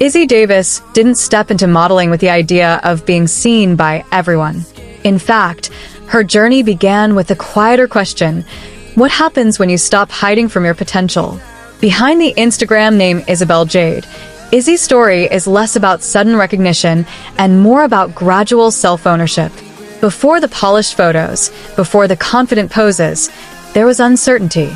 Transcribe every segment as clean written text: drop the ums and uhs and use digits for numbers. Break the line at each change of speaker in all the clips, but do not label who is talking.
Izzy Davis didn't step into modeling with the idea of being seen by everyone. In fact, her journey began with a quieter question: what happens when you stop hiding from your potential? Behind the Instagram name Isabel Jade, Izzy's story is less about sudden recognition and more about gradual self-ownership. Before the polished photos, before the confident poses, there was uncertainty.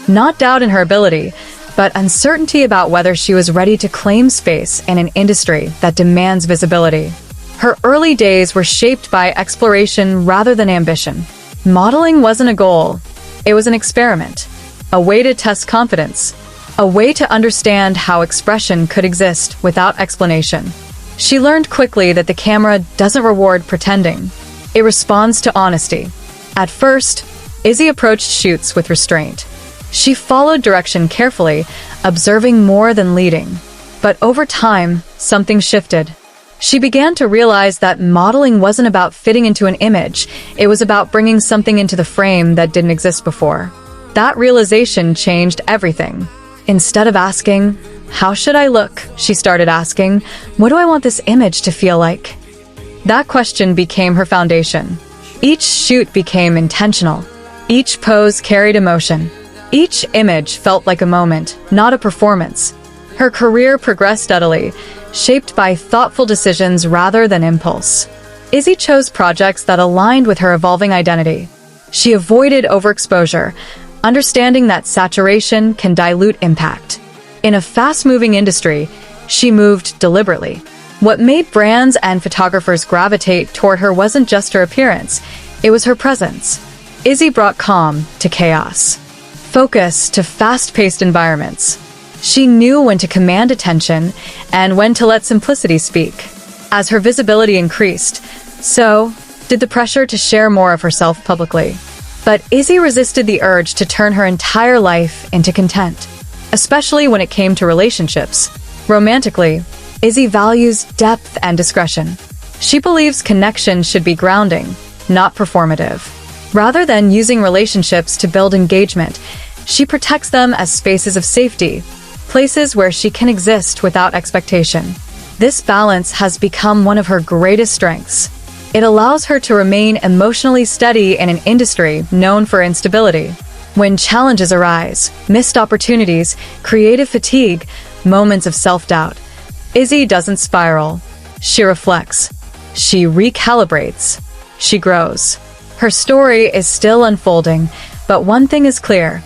Not doubt in her ability, but uncertainty about whether she was ready to claim space in an industry that demands visibility. Her early days were shaped by exploration rather than ambition. Modeling wasn't a goal, it was an experiment, a way to test confidence, a way to understand how expression could exist without explanation. She learned quickly that the camera doesn't reward pretending, it responds to honesty. At first, Izzy approached shoots with restraint. She followed direction carefully, observing more than leading. But over time, something shifted. She began to realize that modeling wasn't about fitting into an image, it was about bringing something into the frame that didn't exist before. That realization changed everything. Instead of asking, "How should I look?" she started asking, "What do I want this image to feel like?" That question became her foundation. Each shoot became intentional. Each pose carried emotion. Each image felt like a moment, not a performance. Her career progressed steadily, shaped by thoughtful decisions rather than impulse. Izzy chose projects that aligned with her evolving identity. She avoided overexposure, understanding that saturation can dilute impact. In a fast-moving industry, she moved deliberately. What made brands and photographers gravitate toward her wasn't just her appearance, it was her presence. Izzy brought calm to chaos, focus to fast-paced environments. She knew when to command attention and when to let simplicity speak. As her visibility increased, so did the pressure to share more of herself publicly. But Izzy resisted the urge to turn her entire life into content, especially when it came to relationships. Romantically, Izzy values depth and discretion. She believes connection should be grounding, not performative. Rather than using relationships to build engagement, she protects them as spaces of safety, places where she can exist without expectation. This balance has become one of her greatest strengths. It allows her to remain emotionally steady in an industry known for instability. When challenges arise, missed opportunities, creative fatigue, moments of self-doubt, Izzy doesn't spiral. She reflects. She recalibrates. She grows. Her story is still unfolding, but one thing is clear.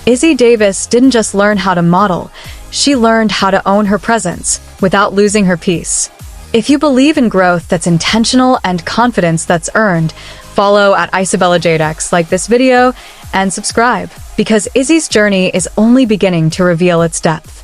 Izzy Davis didn't just learn how to model, she learned how to own her presence without losing her peace. If you believe in growth that's intentional and confidence that's earned, follow at Isabella JadeX, like this video, and subscribe, because Izzy's journey is only beginning to reveal its depth.